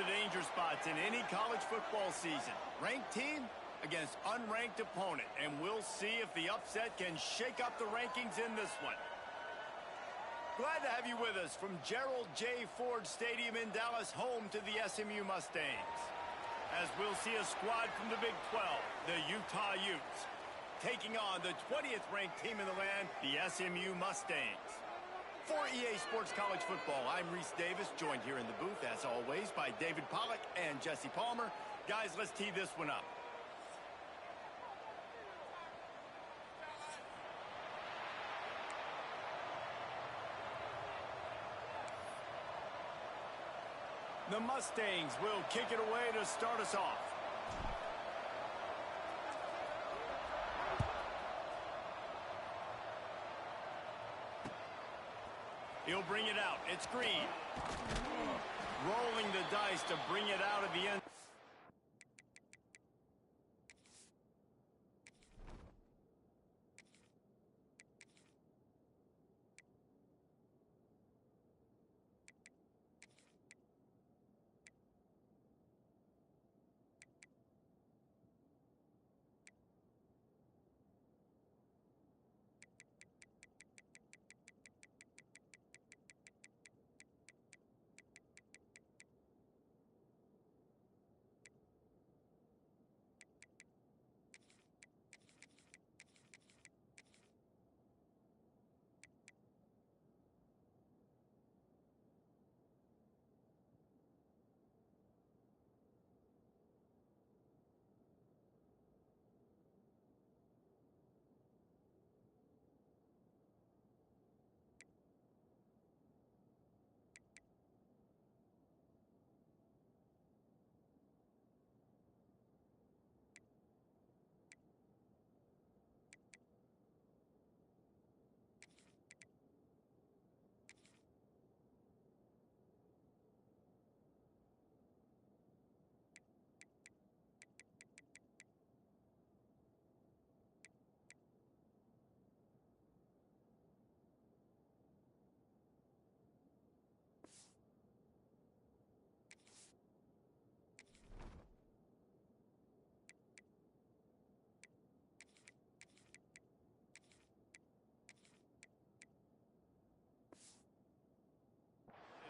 the danger spots in any college football season. Ranked team against unranked opponent, and we'll see if the upset can shake up the rankings in this one. Glad to have you with us from Gerald J. Ford Stadium in Dallas, home to the SMU Mustangs. As we'll see a squad from the Big 12, the Utah Utes, taking on the 20th ranked team in the land, the SMU Mustangs. For EA Sports College Football, I'm Reese Davis, joined here in the booth, as always, by David Pollack and Jesse Palmer. Guys, let's tee this one up. The Mustangs will kick it away to start us off. He'll bring it out. It's Green. Rolling the dice to bring it out of the end.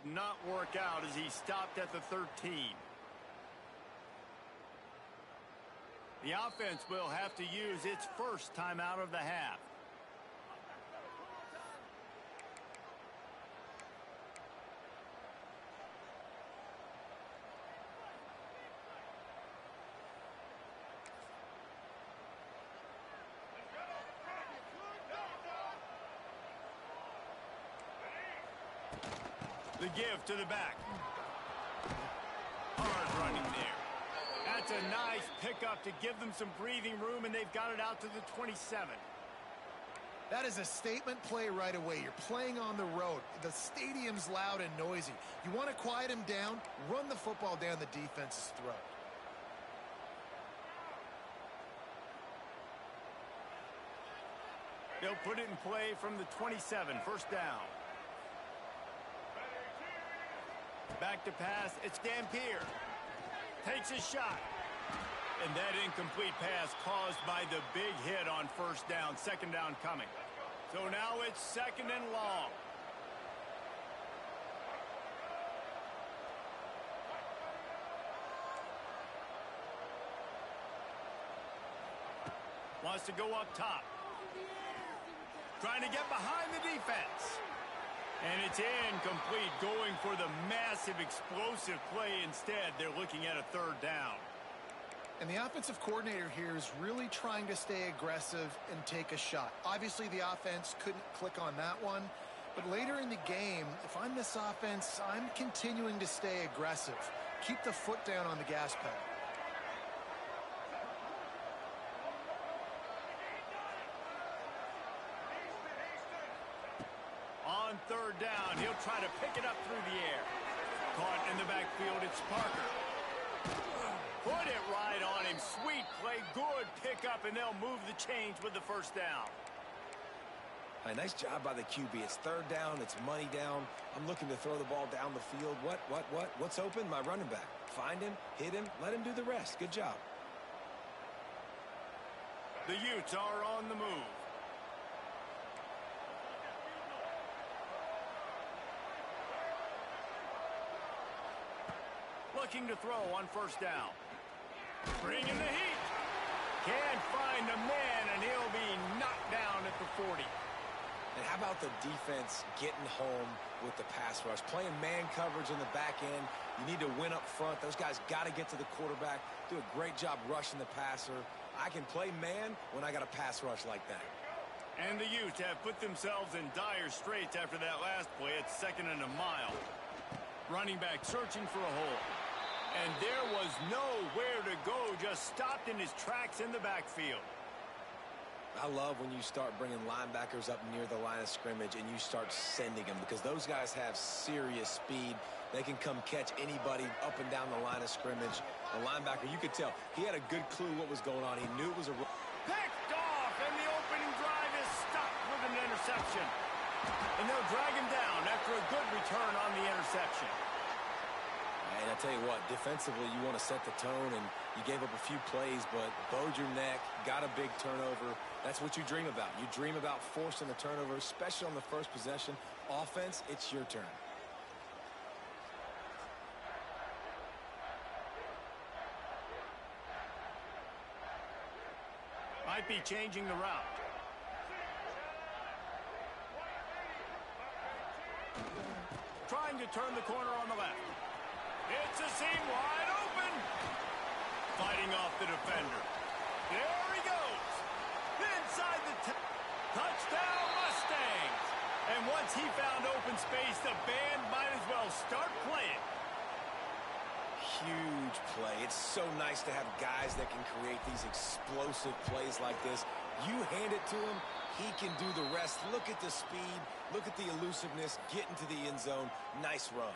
Not work out as he stopped at the 13. The offense will have to use its first timeout of the half. The give to the back. Hard running there. That's a nice pickup to give them some breathing room, and they've got it out to the 27. That is a statement play right away. You're playing on the road. The stadium's loud and noisy. You want to quiet him down, run the football down the defense's throat. They'll put it in play from the 27, first down. Back to pass, it's Dampier. Takes a shot. And that incomplete pass caused by the big hit on first down, second down coming. So now it's second and long. Wants to go up top. Trying to get behind the defense. And it's incomplete, going for the massive explosive play instead. They're looking at a third down. And the offensive coordinator here is really trying to stay aggressive and take a shot. Obviously, the offense couldn't click on that one. But later in the game, if I'm this offense, I'm continuing to stay aggressive. Keep the foot down on the gas pedal. On third down, he'll try to pick it up through the air. Caught in the backfield, it's Parker. Put it right on him. Sweet play, good pickup, and they'll move the chains with the first down. Hey, nice job by the QB. It's third down, it's money down. I'm looking to throw the ball down the field. What's open? My running back. Find him, hit him, let him do the rest. Good job. The Utes are on the move. Looking to throw on first down. Bringing the heat. Can't find a man, and he'll be knocked down at the 40. And how about the defense getting home with the pass rush? Playing man coverage in the back end. You need to win up front. Those guys got to get to the quarterback. Do a great job rushing the passer. I can play man when I got a pass rush like that. And the Utes have put themselves in dire straits after that last play at 2nd and a mile. Running back searching for a hole. And there was nowhere to go, just stopped in his tracks in the backfield. I love when you start bringing linebackers up near the line of scrimmage and you start sending them, because those guys have serious speed. They can come catch anybody up and down the line of scrimmage. The linebacker, you could tell, he had a good clue what was going on. He knew it was a... Picked off, and the opening drive is stopped with an interception. And they'll drag him down after a good return on the interception. And I tell you what, defensively, you want to set the tone, and you gave up a few plays, but bowed your neck, got a big turnover. That's what you dream about. You dream about forcing the turnover, especially on the first possession. Offense, it's your turn. Might be changing the route. Trying to turn the corner on the left. It's a seam wide open. Fighting off the defender. There he goes. Inside the touchdown Mustangs. And once he found open space, the band might as well start playing. Huge play. It's so nice to have guys that can create these explosive plays like this. You hand it to him, he can do the rest. Look at the speed. Look at the elusiveness. Get into the end zone. Nice run.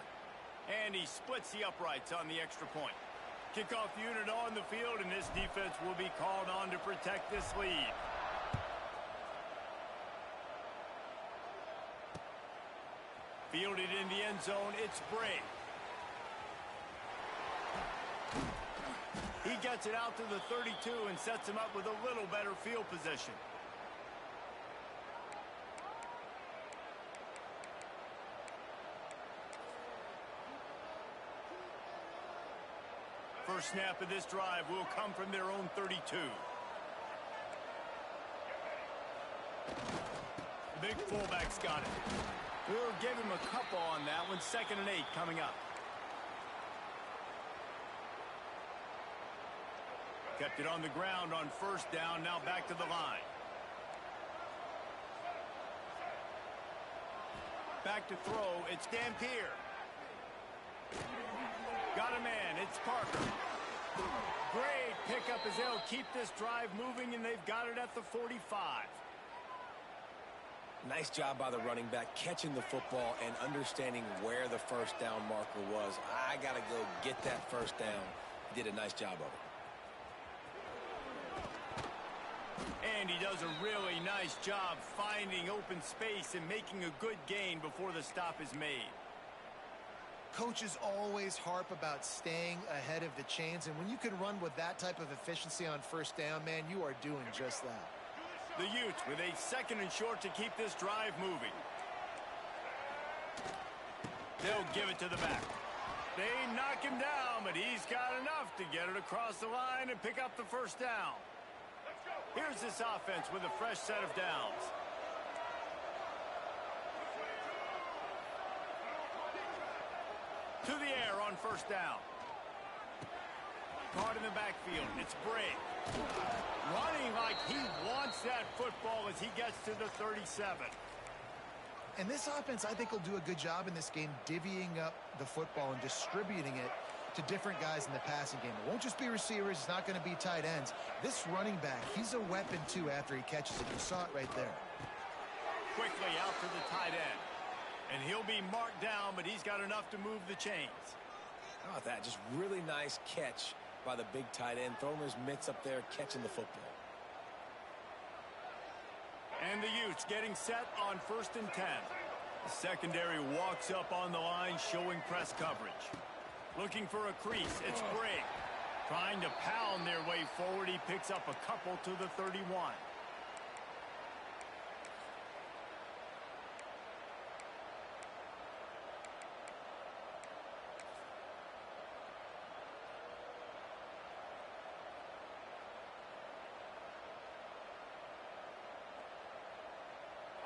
And he splits the uprights on the extra point. Kickoff unit on the field, and this defense will be called on to protect this lead. Fielded in the end zone, it's Bray. He gets it out to the 32 and sets him up with a little better field position. First snap of this drive will come from their own 32. The big fullback's got it. We'll give him a couple on that one. 2nd and 8 coming up. Kept it on the ground on first down. Now back to the line. Back to throw. It's Dampier. Got a man. It's Parker. Great pickup as they'll keep this drive moving, and they've got it at the 45. Nice job by the running back, catching the football and understanding where the first down marker was. I got to go get that first down. He did a nice job of it. And he does a really nice job finding open space and making a good gain before the stop is made. Coaches always harp about staying ahead of the chains, and when you can run with that type of efficiency on first down, man, you are doing just that. The Utes with a 2nd and short to keep this drive moving. They'll give it to the back. They knock him down, but he's got enough to get it across the line and pick up the first down. Here's this offense with a fresh set of downs. To the air on first down. Caught in the backfield. It's Bray. Running like he wants that football as he gets to the 37. And this offense, I think, will do a good job in this game divvying up the football and distributing it to different guys in the passing game. It won't just be receivers. It's not going to be tight ends. This running back, he's a weapon, too, after he catches it. You saw it right there. Quickly out to the tight end. And he'll be marked down, but he's got enough to move the chains. How about that? Just really nice catch by the big tight end. Throwing his mitts up there, catching the football. And the Utes getting set on 1st and 10. The secondary walks up on the line, showing press coverage. Looking for a crease. It's Brigg. Trying to pound their way forward. He picks up a couple to the 31.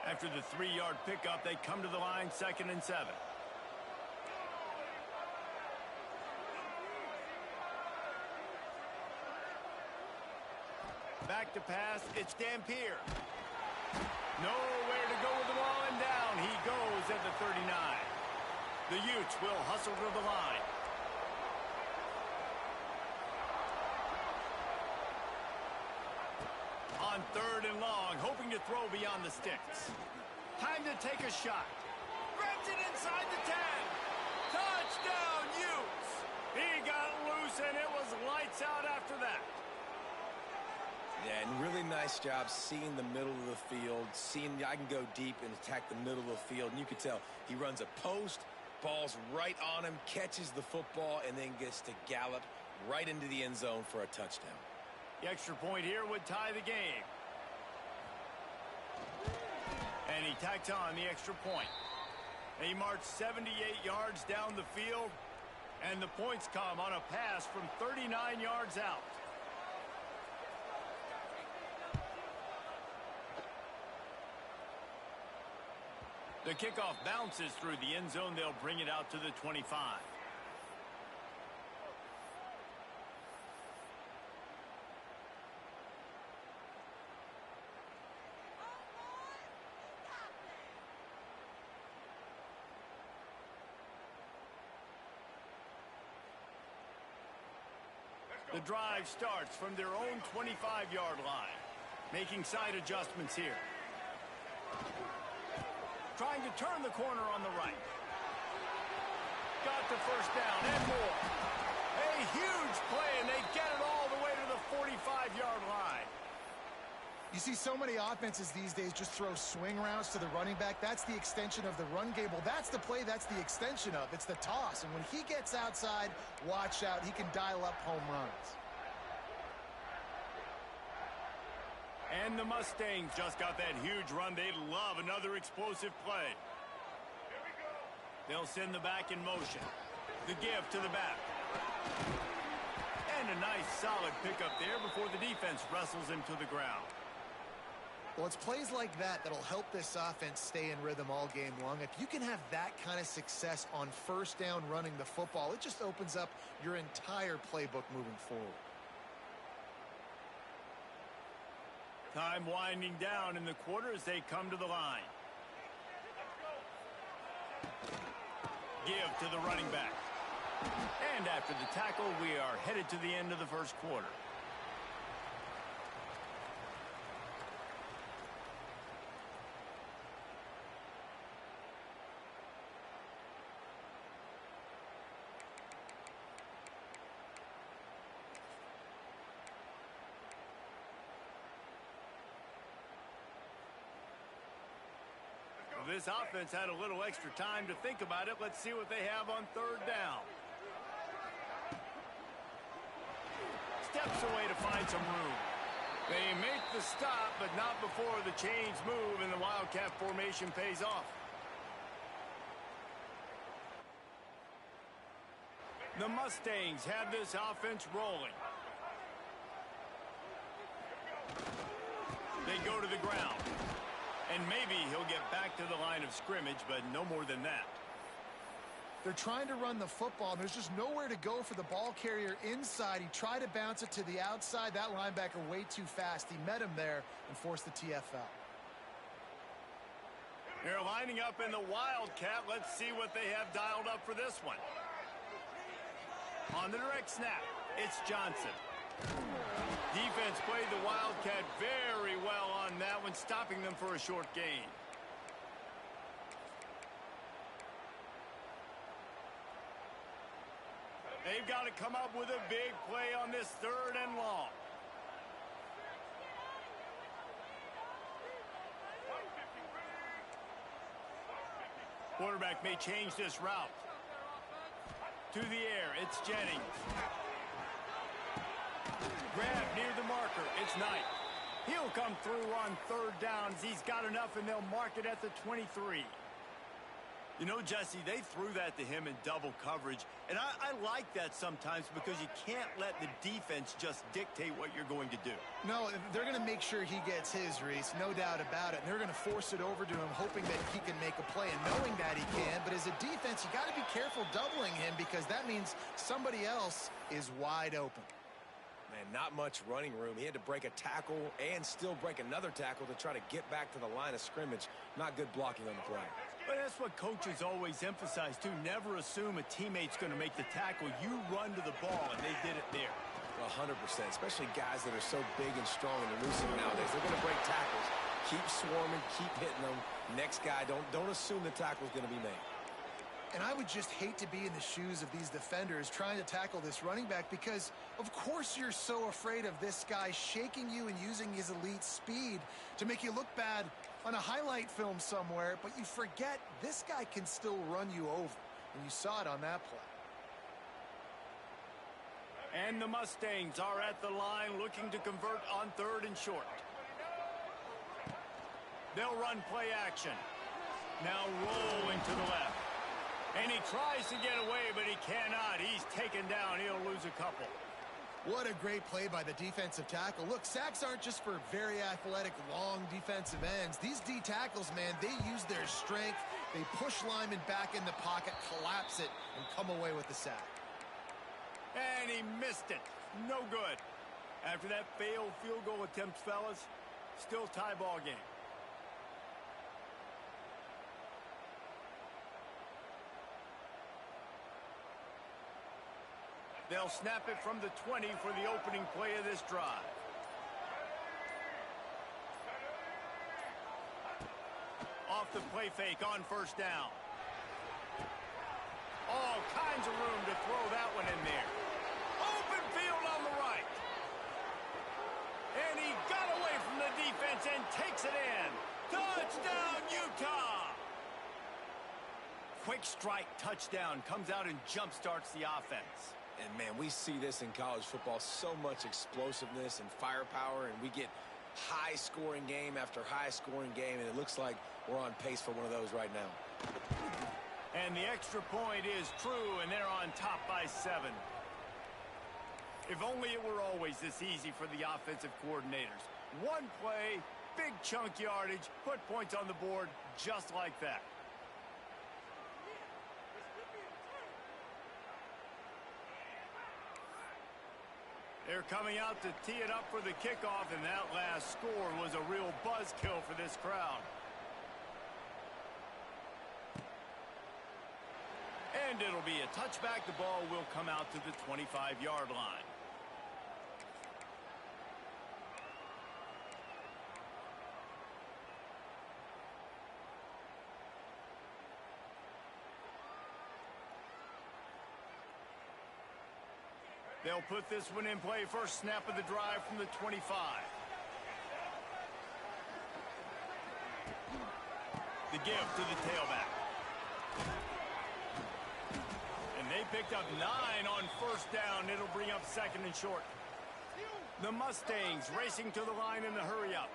After the 3-yard pickup, they come to the line 2nd and 7. Back to pass, it's Dampier. Nowhere to go with the ball, and down he goes at the 39. The Utes will hustle to the line. On 3rd and long, hoping to throw beyond the sticks. Time to take a shot. Grabs it inside the 10. Touchdown, Utes! He got loose, and it was lights out after that. Yeah, and really nice job seeing the middle of the field, seeing I can go deep and attack the middle of the field. And you can tell he runs a post, ball's right on him, catches the football, and then gets to gallop right into the end zone for a touchdown. The extra point here would tie the game. And he tacks on the extra point. He marched 78 yards down the field, and the points come on a pass from 39 yards out. The kickoff bounces through the end zone. They'll bring it out to the 25. The drive starts from their own 25-yard line. Making side adjustments here. Trying to turn the corner on the right. Got the first down and more. A huge play, and they get it all the way to the 45-yard line. You see so many offenses these days just throw swing routes to the running back. That's the extension of the run game. Well, that's the play that's the extension of. It's the toss. And when he gets outside, watch out. He can dial up home runs. And the Mustangs just got that huge run. They love another explosive play. They'll send the back in motion. The give to the back. And a nice solid pickup there before the defense wrestles him to the ground. Well, it's plays like that that'll help this offense stay in rhythm all game long. If you can have that kind of success on first down running the football, it just opens up your entire playbook moving forward. Time winding down in the quarter as they come to the line. Give to the running back. And after the tackle, we are headed to the end of the first quarter. This offense had a little extra time to think about it. Let's see what they have on 3rd down. Steps away to find some room. They make the stop, but not before the chains move and the Wildcat formation pays off. The Mustangs have this offense rolling. They go to the ground. And maybe he'll get back to the line of scrimmage, but no more than that. They're trying to run the football, and there's just nowhere to go for the ball carrier inside. He tried to bounce it to the outside. That linebacker way too fast. He met him there and forced the TFL. They're lining up in the Wildcat. Let's see what they have dialed up for this one. On the direct snap, it's Johnson. Defense played the Wildcat very well on that one, stopping them for a short gain. They've got to come up with a big play on this 3rd and long. Quarterback may change this route. To the air, it's Jennings. Grab near the marker, it's Knight. He'll come through on third downs. He's got enough, and they'll mark it at the 23. You know, Jesse, they threw that to him in double coverage, and I like that sometimes because you can't let the defense just dictate what you're going to do. No, they're going to make sure he gets his, Reese, no doubt about it. And they're going to force it over to him, hoping that he can make a play and knowing that he can. But as a defense, you got to be careful doubling him because that means somebody else is wide open. Man, not much running room. He had to break a tackle and still break another tackle to try to get back to the line of scrimmage. Not good blocking on the play. But that's what coaches always emphasize, too. Never assume a teammate's going to make the tackle. You run to the ball, and they did it there. 100%, especially guys that are so big and strong and elusive nowadays. They're going to break tackles. Keep swarming, keep hitting them. Next guy, don't assume the tackle's going to be made. And I would just hate to be in the shoes of these defenders trying to tackle this running back because, of course, you're so afraid of this guy shaking you and using his elite speed to make you look bad on a highlight film somewhere, but you forget this guy can still run you over, and you saw it on that play. And the Mustangs are at the line looking to convert on third and short. They'll run play action. Now rolling to the left. And he tries to get away, but he cannot. He's taken down. He'll lose a couple. What a great play by the defensive tackle. Look, sacks aren't just for very athletic, long defensive ends. These D tackles, man, they use their strength. They push linemen back in the pocket, collapse it, and come away with the sack. And he missed it. No good. After that failed field goal attempt, fellas, still tie ball game. They'll snap it from the 20 for the opening play of this drive. Off the play fake on first down. All kinds of room to throw that one in there. Open field on the right. And he got away from the defense and takes it in. Touchdown, Utah! Quick strike touchdown comes out and jump starts the offense. And, man, we see this in college football, so much explosiveness and firepower, and we get high-scoring game after high-scoring game, and it looks like we're on pace for one of those right now. And the extra point is true, and they're on top by 7. If only it were always this easy for the offensive coordinators. One play, big chunk yardage, put points on the board just like that. They're coming out to tee it up for the kickoff, and that last score was a real buzzkill for this crowd. And it'll be a touchback. The ball will come out to the 25-yard line. They'll put this one in play. First snap of the drive from the 25. The give to the tailback. And they picked up 9 on first down. It'll bring up second and short. The Mustangs racing to the line in the hurry-up.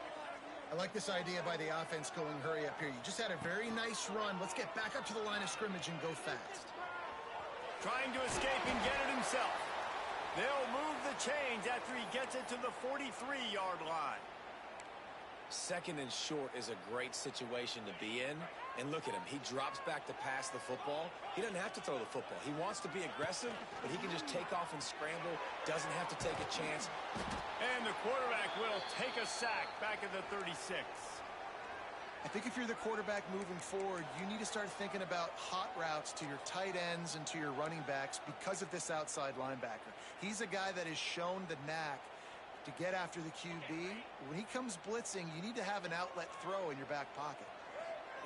I like this idea by the offense going hurry up here. You just had a very nice run. Let's get back up to the line of scrimmage and go fast. Trying to escape and get it himself. They'll move the chains after he gets it to the 43-yard line. Second and short is a great situation to be in. And look at him. He drops back to pass the football. He doesn't have to throw the football. He wants to be aggressive, but he can just take off and scramble. Doesn't have to take a chance. And the quarterback will take a sack back at the 36. I think if you're the quarterback moving forward, you need to start thinking about hot routes to your tight ends and to your running backs because of this outside linebacker. He's a guy that has shown the knack to get after the QB. When he comes blitzing, you need to have an outlet throw in your back pocket.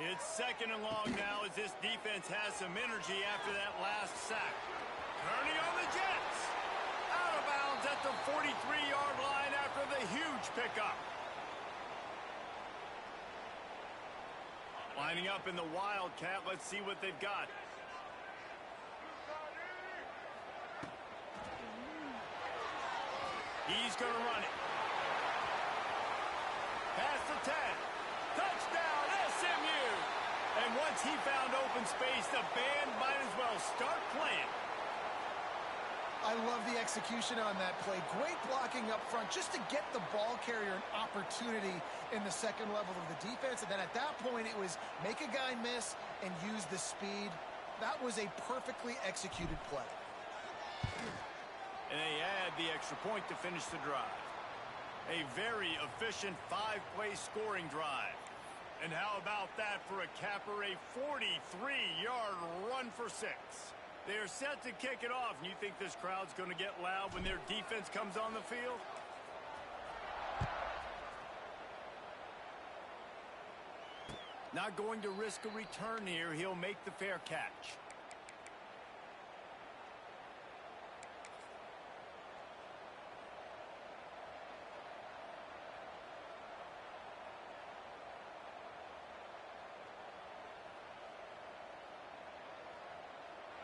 It's second and long now as this defense has some energy after that last sack. Turning on the Jets. Out of bounds at the 43-yard line after the huge pickup. Lining up in the Wildcat. Let's see what they've got. He's going to run it. Past the 10. Touchdown, SMU! And once he found open space, the band might as well start playing. I love the execution on that play. Great blocking up front just to get the ball carrier an opportunity in the second level of the defense. And then at that point, it was make a guy miss and use the speed. That was a perfectly executed play. And they add the extra point to finish the drive. A very efficient 5-play scoring drive. And how about that for a capper, a 43-yard run for 6. They're set to kick it off, and you think this crowd's going to get loud when their defense comes on the field? Not going to risk a return here. He'll make the fair catch.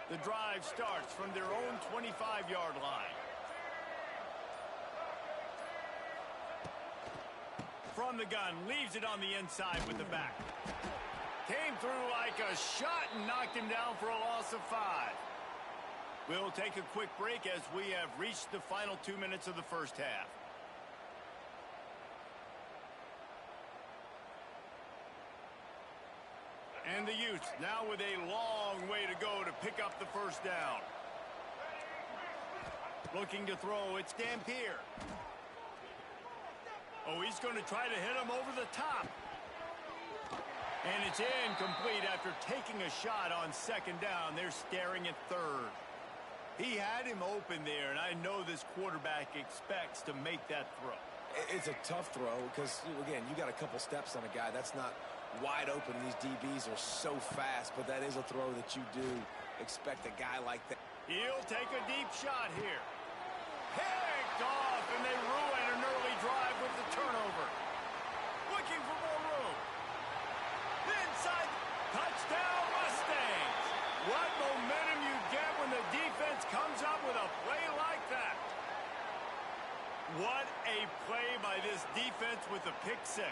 The drive starts from their own 25-yard line. From the gun, leaves it on the inside with the back. Came through like a shot and knocked him down for a loss of 5. We'll take a quick break as we have reached the final 2 minutes of the first half. And the Utes now with a long way to go to pick up the first down. Looking to throw, it's Dampier. Oh, he's going to try to hit him over the top. And it's incomplete after taking a shot on second down. They're staring at third. He had him open there, and I know this quarterback expects to make that throw. It's a tough throw because, again, you got a couple steps on a guy. That's not wide open. These DBs are so fast, but that is a throw that you do expect a guy like that. He'll take a deep shot here. Picked off, and they ruin an early drive with the turnover. Looking for more room. Inside, touchdown Mustangs. What momentum you get when the defense comes up with a play like that. What a play by this defense with the pick 6.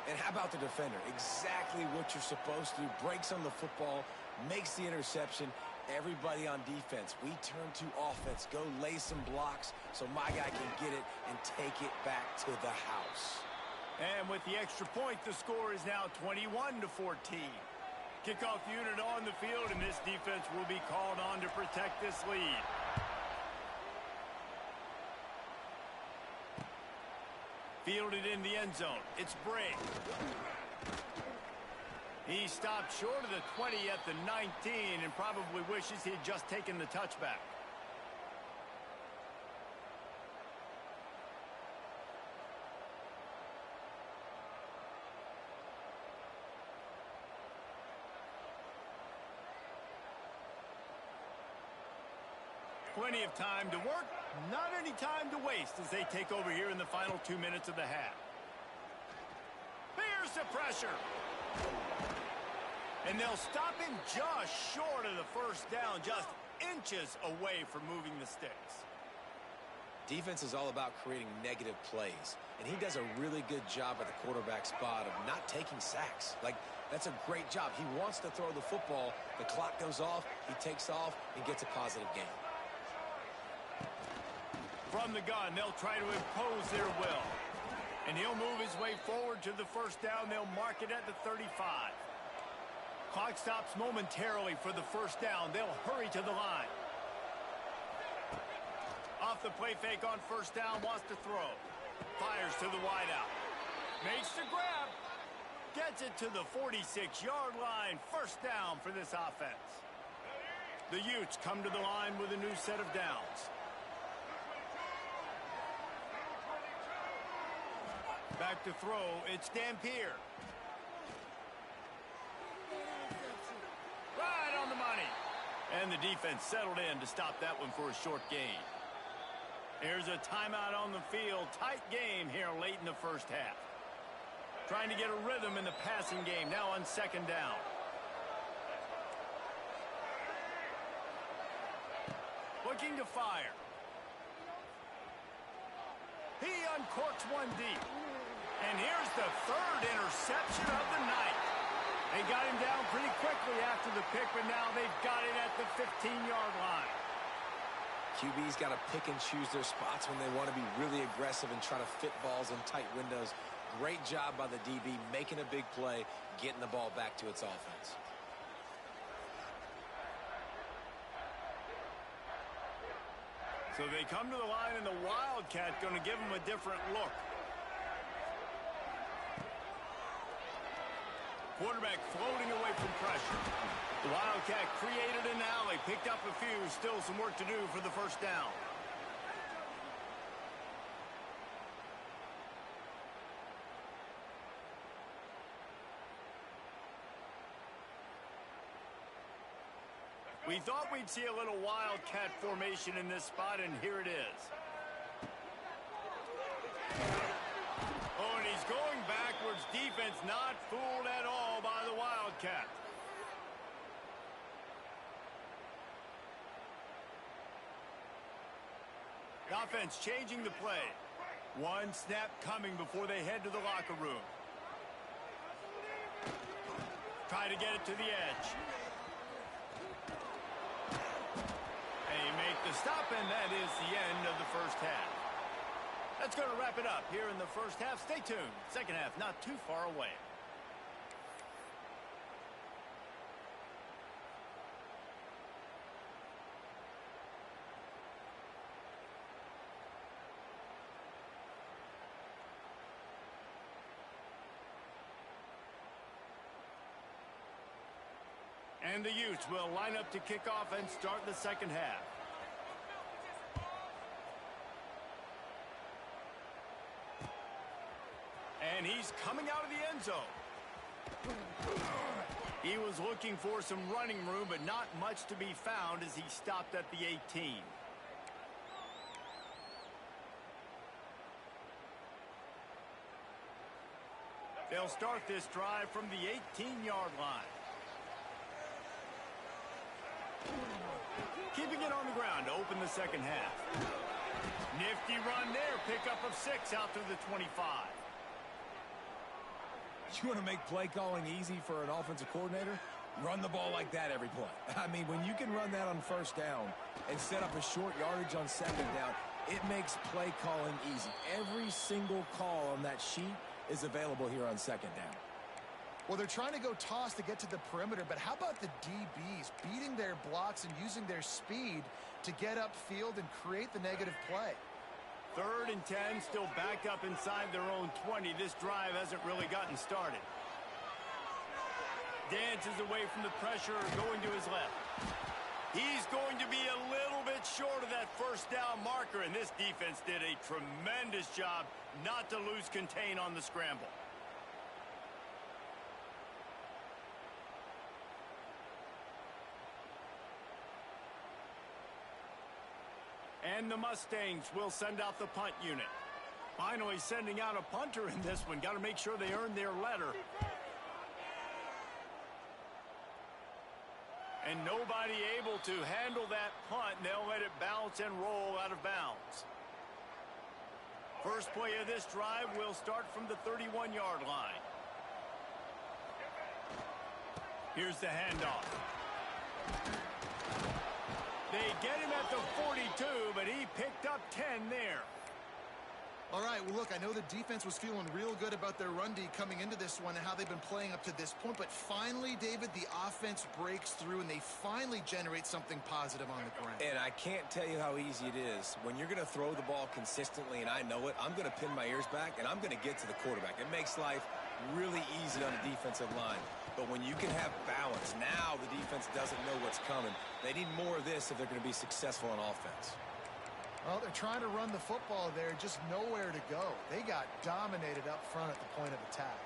And how about the defender? Exactly what you're supposed to do. Breaks on the football, makes the interception. Everybody on defense, we turn to offense. Go lay some blocks so my guy can get it and take it back to the house. And with the extra point, the score is now 21-14. Kickoff unit on the field, and this defense will be called on to protect this lead. Fielded in the end zone. It's Bray. He stopped short of the 20 at the 19 and probably wishes he had just taken the touchback. Plenty of time to work, not any time to waste as they take over here in the final 2 minutes of the half. Here's the pressure. And they'll stop him just short of the first down, just inches away from moving the sticks. Defense is all about creating negative plays, and he does a really good job at the quarterback spot of not taking sacks. Like, that's a great job. He wants to throw the football. The clock goes off, he takes off, and gets a positive gain. From the gun, they'll try to impose their will. And he'll move his way forward to the first down. They'll mark it at the 35. Clock stops momentarily for the first down. They'll hurry to the line. Off the play fake on first down, wants to throw. Fires to the wideout. Makes the grab. Gets it to the 46-yard line. First down for this offense. The Utes come to the line with a new set of downs. Back to throw, it's Dampier. Right on the money. And the defense settled in to stop that one for a short gain. Here's a timeout on the field. Tight game here late in the first half. Trying to get a rhythm in the passing game now on second down. Looking to fire. He uncorks one deep. And here's the third interception of the night. They got him down pretty quickly after the pick, but now they've got it at the 15-yard line. QB's got to pick and choose their spots when they want to be really aggressive and try to fit balls in tight windows. Great job by the DB making a big play, getting the ball back to its offense. So they come to the line, and the Wildcat going to give them a different look. Quarterback floating away from pressure. The Wildcat created an alley, picked up a few, still some work to do for the first down. We thought we'd see a little Wildcat formation in this spot, and here it is. Oh, and he's going backwards. Defense not fooled at all by the Wildcat. The offense changing the play. One snap coming before they head to the locker room. Try to get it to the edge. They make the stop, and that is the end of the first half. That's going to wrap it up here in the first half. Stay tuned. Second half not too far away. And the Utes will line up to kick off and start the second half. And he's coming out of the end zone. He was looking for some running room, but not much to be found as he stopped at the 18. They'll start this drive from the 18-yard line. Keeping it on the ground to open the second half. Nifty run there. Pickup of 6 out through the 25. You want to make play calling easy for an offensive coordinator? Run the ball like that every play. I mean, when you can run that on first down and set up a short yardage on second down, it makes play calling easy. Every single call on that sheet is available here on second down. Well, they're trying to go toss to get to the perimeter, but how about the DBs beating their blocks and using their speed to get upfield and create the negative play? 3rd and 10, still backed up inside their own 20. This drive hasn't really gotten started. Dances away from the pressure, going to his left. He's going to be a little bit short of that first down marker, and this defense did a tremendous job not to lose contain on the scramble. And the Mustangs will send out the punt unit. Finally sending out a punter in this one. Got to make sure they earn their letter. And nobody able to handle that punt. They'll let it bounce and roll out of bounds. First play of this drive will start from the 31-yard line. Here's the handoff. They get him at the 42, but he picked up 10 there. All right, well, look, I know the defense was feeling real good about their run D coming into this one and how they've been playing up to this point, but finally, David, the offense breaks through and they finally generate something positive on the ground. And I can't tell you how easy it is. When you're going to throw the ball consistently, and I know it, I'm going to pin my ears back, and I'm going to get to the quarterback. It makes life really easy on the defensive line. But when you can have balance, now the defense doesn't know what's coming. They need more of this if they're going to be successful on offense. Well, they're trying to run the football there, just nowhere to go. They got dominated up front at the point of attack.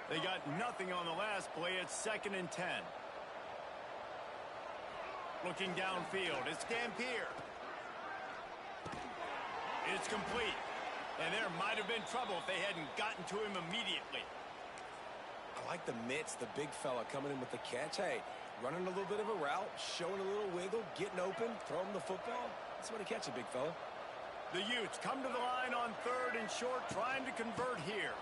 They got nothing on the last play. It's 2nd and 10. Looking downfield, it's Dampier. It's complete. And there might have been trouble if they hadn't gotten to him immediately. I like the mitts, the big fella coming in with the catch. Hey, running a little bit of a route, showing a little wiggle, getting open, throwing the football. That's what he catches, big fella. The Utes come to the line on 3rd and short, trying to convert here.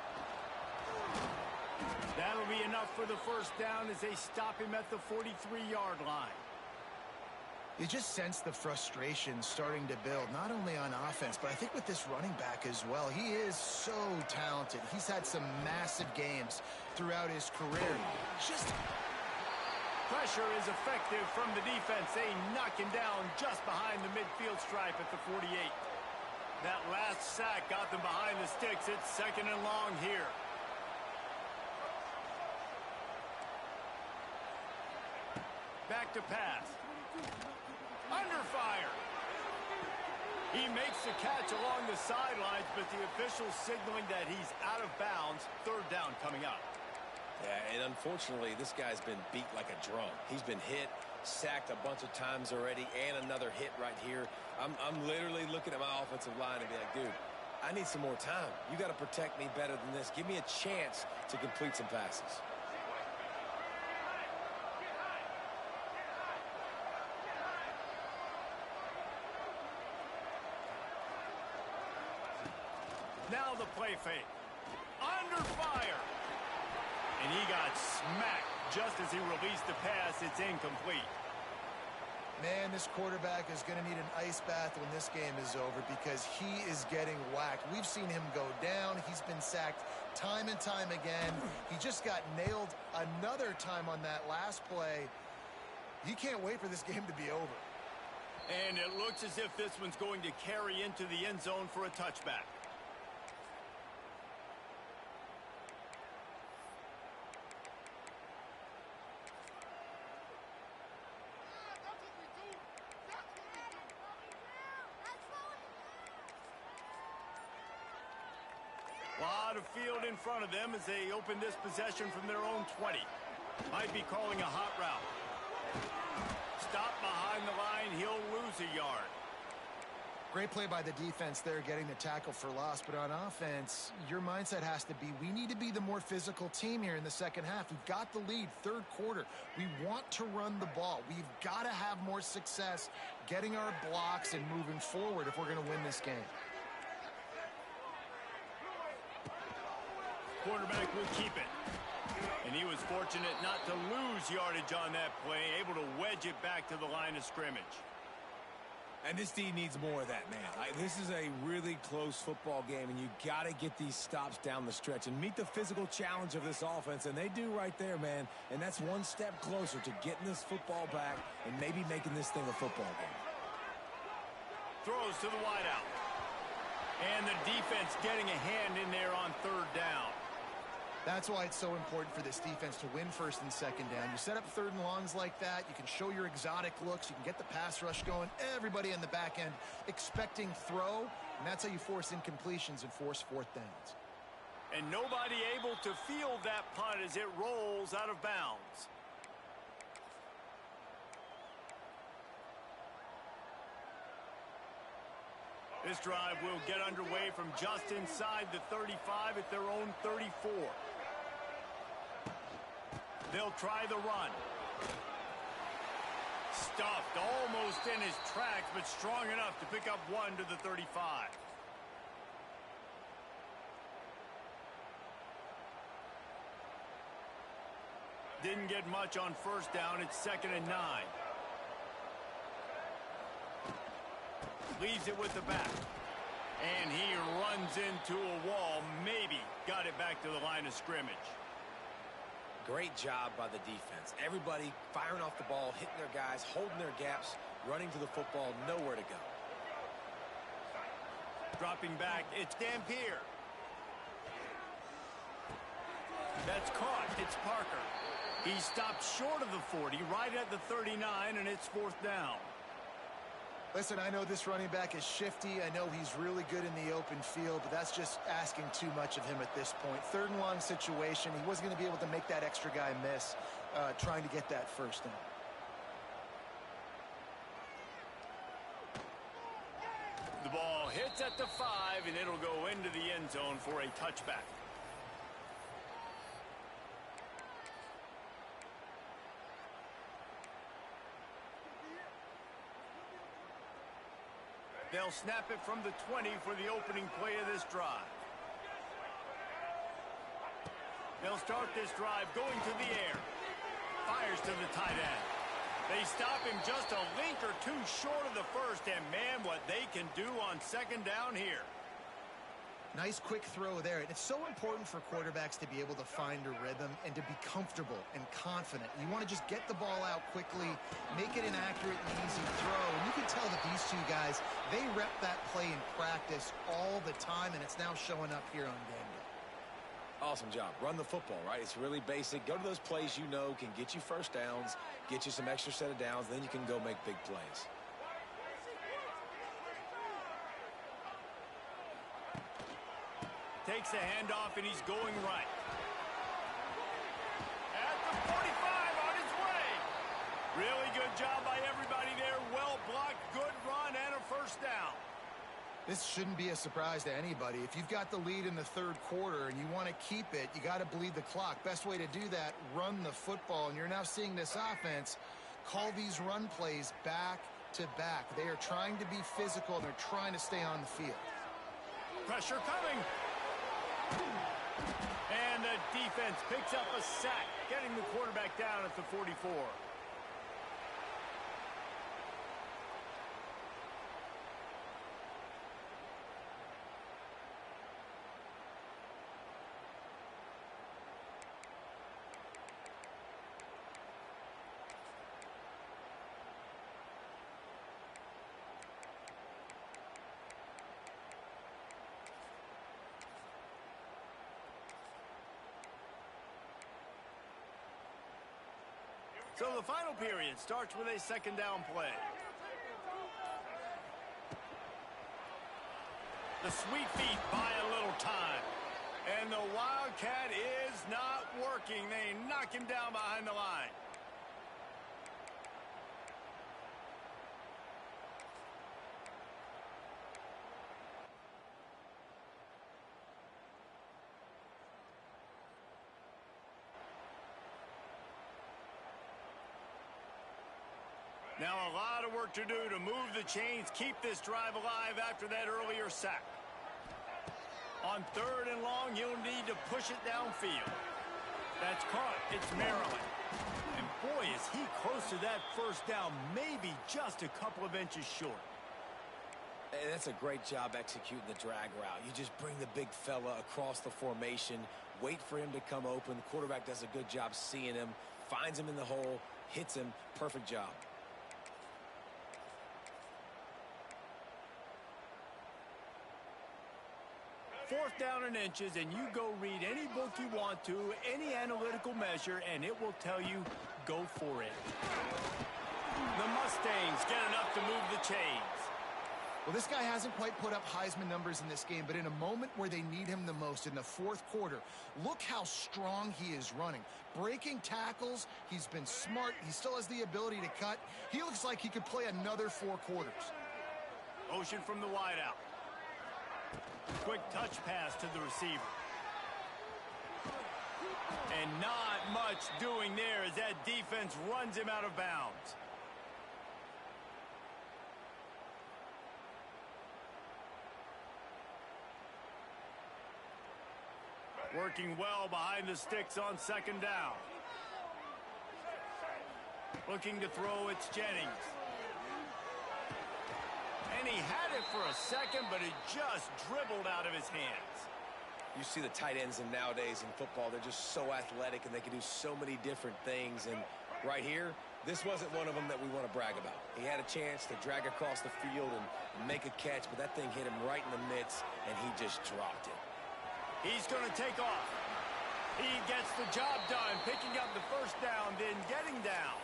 That'll be enough for the first down as they stop him at the 43-yard line. You just sense the frustration starting to build, not only on offense, but I think with this running back as well. He is so talented. He's had some massive games throughout his career. Pressure is effective from the defense. They knock him down just behind the midfield stripe at the 48. That last sack got them behind the sticks. It's 2nd and long here. Back to pass. Under fire. He makes the catch along the sidelines, but the official signaling that he's out of bounds. 3rd down coming up. Yeah, and unfortunately, this guy's been beat like a drum. He's been hit, sacked a bunch of times already, and another hit right here. I'm literally looking at my offensive line and be like, dude, I need some more time. You got to protect me better than this. Give me a chance to complete some passes. Now the play fake. Under fire. And he got smacked just as he released the pass. It's incomplete. Man, this quarterback is going to need an ice bath when this game is over because he is getting whacked. We've seen him go down. He's been sacked time and time again. He just got nailed another time on that last play. He can't wait for this game to be over. And it looks as if this one's going to carry into the end zone for a touchback. Lot of field in front of them as they open this possession from their own 20. Might be calling a hot route. Stop behind the line. He'll lose a yard. Great play by the defense there, getting the tackle for loss. But on offense, your mindset has to be, we need to be the more physical team here in the second half. We've got the lead, 3rd quarter. We want to run the ball. We've got to have more success getting our blocks and moving forward if we're going to win this game. Quarterback will keep it. And he was fortunate not to lose yardage on that play, able to wedge it back to the line of scrimmage. And this D needs more of that, man. This is a really close football game, and you got to get these stops down the stretch and meet the physical challenge of this offense, and they do right there, man. And that's one step closer to getting this football back and maybe making this thing a football game. Throws to the wideout. And the defense getting a hand in there on 3rd down. That's why it's so important for this defense to win 1st and 2nd down. You set up 3rd and longs like that. You can show your exotic looks. You can get the pass rush going. Everybody in the back end expecting throw. And that's how you force incompletions and force 4th downs. And nobody able to field that punt as it rolls out of bounds. This drive will get underway from just inside the 35 at their own 34. They'll try the run. Stuffed almost in his tracks, but strong enough to pick up 1 to the 35. Didn't get much on 1st down. It's 2nd and 9. Leaves it with the back. And he runs into a wall. Maybe got it back to the line of scrimmage. Great job by the defense. Everybody firing off the ball, hitting their guys, holding their gaps, running to the football, nowhere to go. Dropping back, it's Dampier. That's caught. It's Parker. He stopped short of the 40, right at the 39, and it's 4th down. Listen, I know this running back is shifty. I know he's really good in the open field, but that's just asking too much of him at this point. 3rd and long situation. He wasn't going to be able to make that extra guy miss trying to get that 1st down. The ball hits at the 5, and it'll go into the end zone for a touchback. They'll snap it from the 20 for the opening play of this drive. They'll start this drive going to the air. Fires to the tight end. They stop him just a link or two short of the first, and man, what they can do on second down here. Nice quick throw there. It's so important for quarterbacks to be able to find a rhythm and to be comfortable and confident. You want to just get the ball out quickly, make it an accurate and easy throw. And you can tell that these two guys, they rep that play in practice all the time, and it's now showing up here on game day. Awesome job. Run the football, right? It's really basic. Go to those plays you know can get you first downs, get you some extra set of downs, then you can go make big plays. Takes a handoff, and he's going right. At the 45, on his way. Really good job by everybody there. Well blocked, good run, and a first down. This shouldn't be a surprise to anybody. If you've got the lead in the third quarter and you want to keep it, you got to bleed the clock. Best way to do that, run the football. And you're now seeing this offense call these run plays back to back. They are trying to be physical, and they're trying to stay on the field. Pressure coming. And the defense picks up a sack, getting the quarterback down at the 44. So the final period starts with a second down play. The sweet feet buy a little time. And the Wildcat is not working. They knock him down behind the line. Now a lot of work to do to move the chains, keep this drive alive after that earlier sack. On third and long, he'll need to push it downfield. That's caught. It's Maryland. And boy, is he close to that first down, maybe just a couple of inches short. Hey, that's a great job executing the drag route. You just bring the big fella across the formation, wait for him to come open. The quarterback does a good job seeing him, finds him in the hole, hits him. Perfect job. Fourth down and inches, and you go read any book you want to, any analytical measure, and it will tell you, go for it. The Mustangs get enough to move the chains. Well, this guy hasn't quite put up Heisman numbers in this game, but in a moment where they need him the most, in the fourth quarter, look how strong he is running. Breaking tackles, he's been smart, he still has the ability to cut. He looks like he could play another 4 quarters. Motion from the wideout. Quick touch pass to the receiver. And not much doing there as that defense runs him out of bounds. Working well behind the sticks on second down. Looking to throw, it's Jennings. And he had it for a second, but it just dribbled out of his hands. You see the tight ends in nowadays in football, they're just so athletic and they can do so many different things. And right here, this wasn't one of them that we want to brag about. He had a chance to drag across the field and make a catch, but that thing hit him right in the midst, and he just dropped it. He's going to take off. He gets the job done, picking up the first down, then getting down.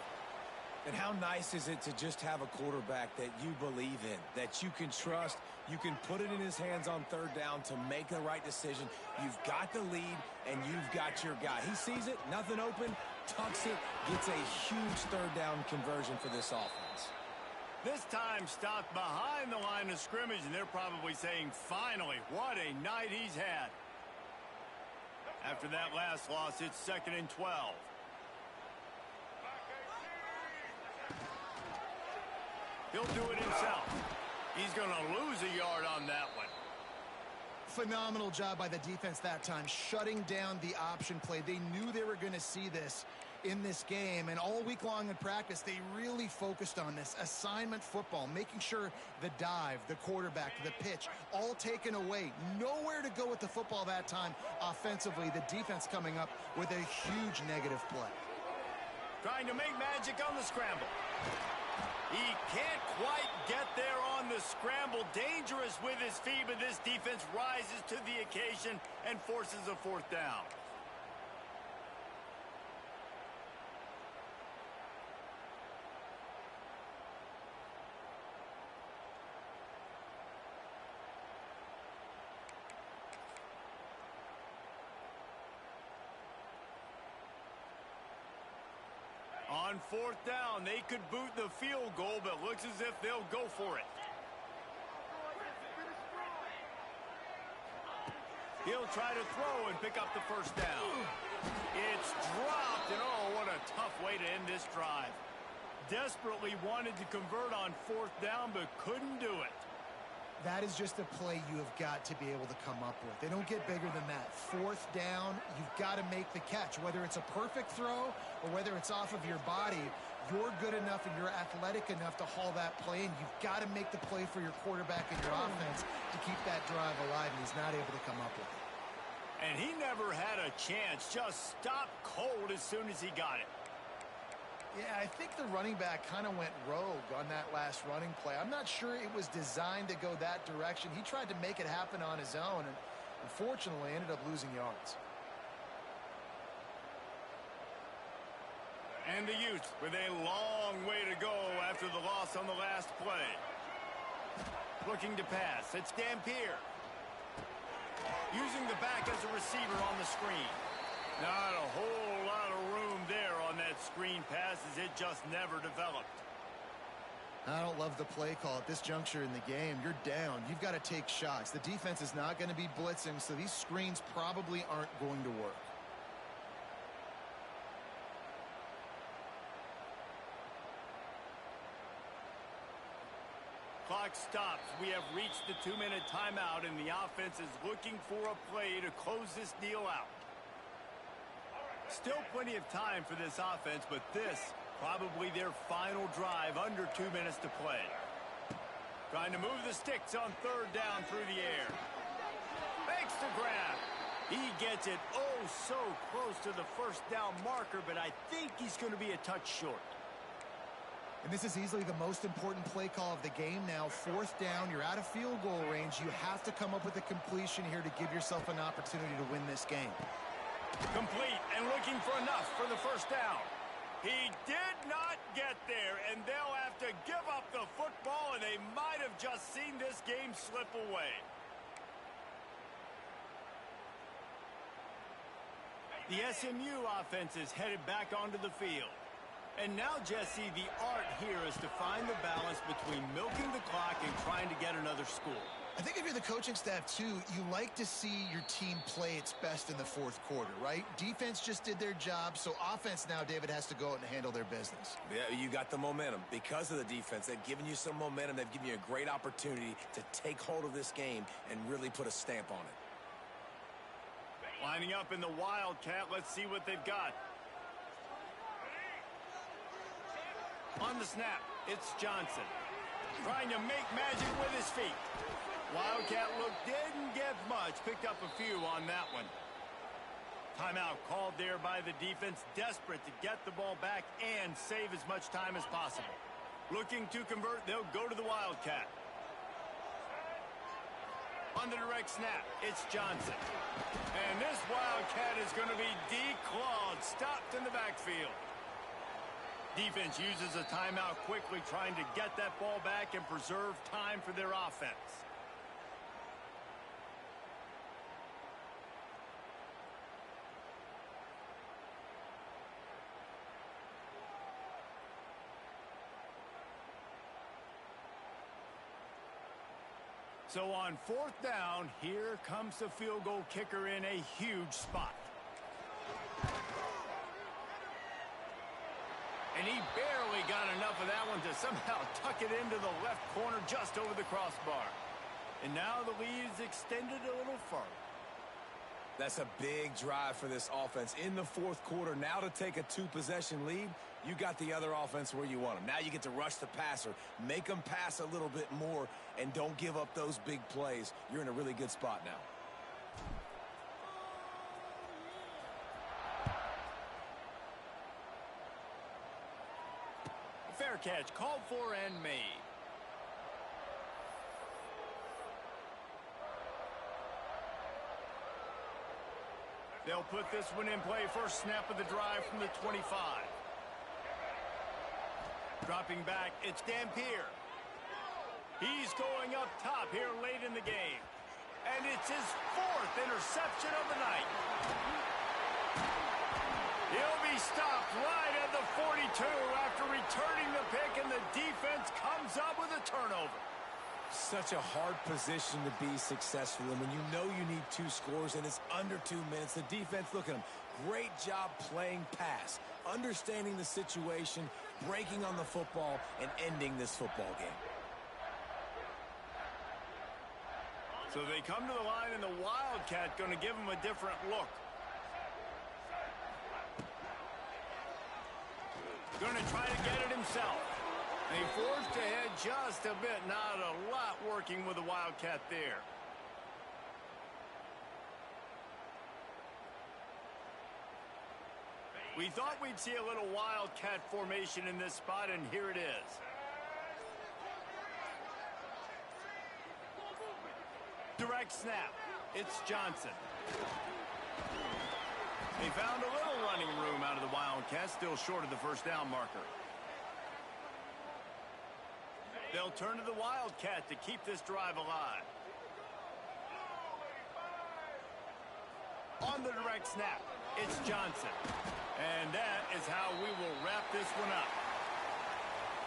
And how nice is it to just have a quarterback that you believe in, that you can trust, you can put it in his hands on third down to make the right decision. You've got the lead, and you've got your guy. He sees it, nothing open, tucks it, gets a huge third down conversion for this offense. This time stopped behind the line of scrimmage, and they're probably saying, finally, what a night he's had. After that last loss, it's 2nd and 12. He'll do it himself. He's going to lose a yard on that one. Phenomenal job by the defense that time, shutting down the option play. They knew they were going to see this in this game, and all week long in practice, they really focused on this assignment football, making sure the dive, the quarterback, the pitch, all taken away. Nowhere to go with the football that time offensively. The defense coming up with a huge negative play. Trying to make magic on the scramble. He can't quite get there on the scramble. Dangerous with his feet, but this defense rises to the occasion and forces a fourth down. On fourth down, they could boot the field goal, but looks as if they'll go for it. He'll try to throw and pick up the first down. It's dropped, and oh, what a tough way to end this drive. Desperately wanted to convert on fourth down, but couldn't do it. That is just a play you have got to be able to come up with. They don't get bigger than that. Fourth down, you've got to make the catch. Whether it's a perfect throw or whether it's off of your body, you're good enough and you're athletic enough to haul that play, and you've got to make the play for your quarterback and your offense to keep that drive alive, and he's not able to come up with it. And he never had a chance. Just stopped cold as soon as he got it. Yeah, I think the running back kind of went rogue on that last running play. I'm not sure it was designed to go that direction. He tried to make it happen on his own, and unfortunately ended up losing yards. And the Utes with a long way to go after the loss on the last play. Looking to pass. It's Dampier. Using the back as a receiver on the screen. Not a whole lot of room there on that screen pass, as it just never developed. I don't love the play call at this juncture in the game. You're down. You've got to take shots. The defense is not going to be blitzing, so these screens probably aren't going to work. Clock stops. We have reached the 2-minute timeout, and the offense is looking for a play to close this deal out. Still plenty of time for this offense, but this probably their final drive under 2 minutes to play. Trying to move the sticks on third down through the air. Makes the grab. He gets it oh so close to the first down marker, but I think he's going to be a touch short. And this is easily the most important play call of the game now. Fourth down, you're out of field goal range. You have to come up with a completion here to give yourself an opportunity to win this game. Complete and looking for enough for the first down. He did not get there, and they'll have to give up the football, and they might have just seen this game slip away. The SMU offense is headed back onto the field. And now, Jesse, the art here is to find the balance between milking the clock and trying to get another score. I think if you're the coaching staff, too, you like to see your team play its best in the fourth quarter, right? Defense just did their job, so offense now, David, has to go out and handle their business. Yeah, you got the momentum. Because of the defense, they've given you some momentum. They've given you a great opportunity to take hold of this game and really put a stamp on it. Lining up in the Wildcat, let's see what they've got. On the snap, it's Johnson. Trying to make magic with his feet. Wildcat look didn't get much. Picked up a few on that one. Timeout called there by the defense. Desperate to get the ball back and save as much time as possible. Looking to convert, they'll go to the Wildcat. On the direct snap, it's Johnson. And this Wildcat is going to be declawed, stopped in the backfield. Defense uses a timeout quickly, trying to get that ball back and preserve time for their offense. So on fourth down, here comes the field goal kicker in a huge spot. And he barely got enough of that one to somehow tuck it into the left corner just over the crossbar. And now the lead is extended a little further. That's a big drive for this offense in the fourth quarter. Now to take a two-possession lead, you got the other offense where you want them. Now you get to rush the passer, make them pass a little bit more, and don't give up those big plays. You're in a really good spot now. Fair catch, called for and made. They'll put this one in play. First snap of the drive from the 25. Dropping back, it's Dampier. He's going up top here late in the game. And it's his fourth interception of the night. He'll be stopped right at the 42 after returning the pick, and the defense comes up with a turnover. Such a hard position to be successful in when you know you need 2 scores and it's under 2 minutes. The defense, look at them. Great job playing pass, understanding the situation, breaking on the football, and ending this football game. So they come to the line, and the Wildcat going to give them a different look. Going to try to get it himself. And he forced ahead just a bit. Not a lot working with the Wildcat there. We thought we'd see a little Wildcat formation in this spot, and here it is. Direct snap. It's Johnson. They found a little running room out of the Wildcats, still short of the first down marker. They'll turn to the Wildcat to keep this drive alive. On the direct snap, it's Johnson. And that is how we will wrap this one up.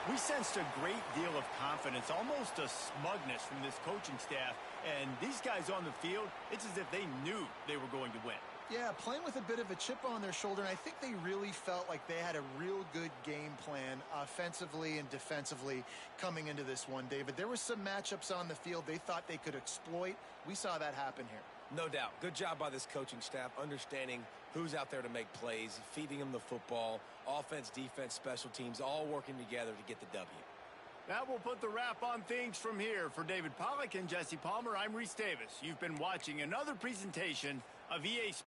We sensed a great deal of confidence, almost a smugness from this coaching staff. And these guys on the field, it's as if they knew they were going to win. Yeah, playing with a bit of a chip on their shoulder, and I think they really felt like they had a real good game plan offensively and defensively coming into this one, David. There were some matchups on the field they thought they could exploit. We saw that happen here. No doubt. Good job by this coaching staff, understanding who's out there to make plays, feeding them the football, offense, defense, special teams, all working together to get the W. That will put the wrap on things from here. For David Pollack and Jesse Palmer, I'm Reese Davis. You've been watching another presentation of EA Sports.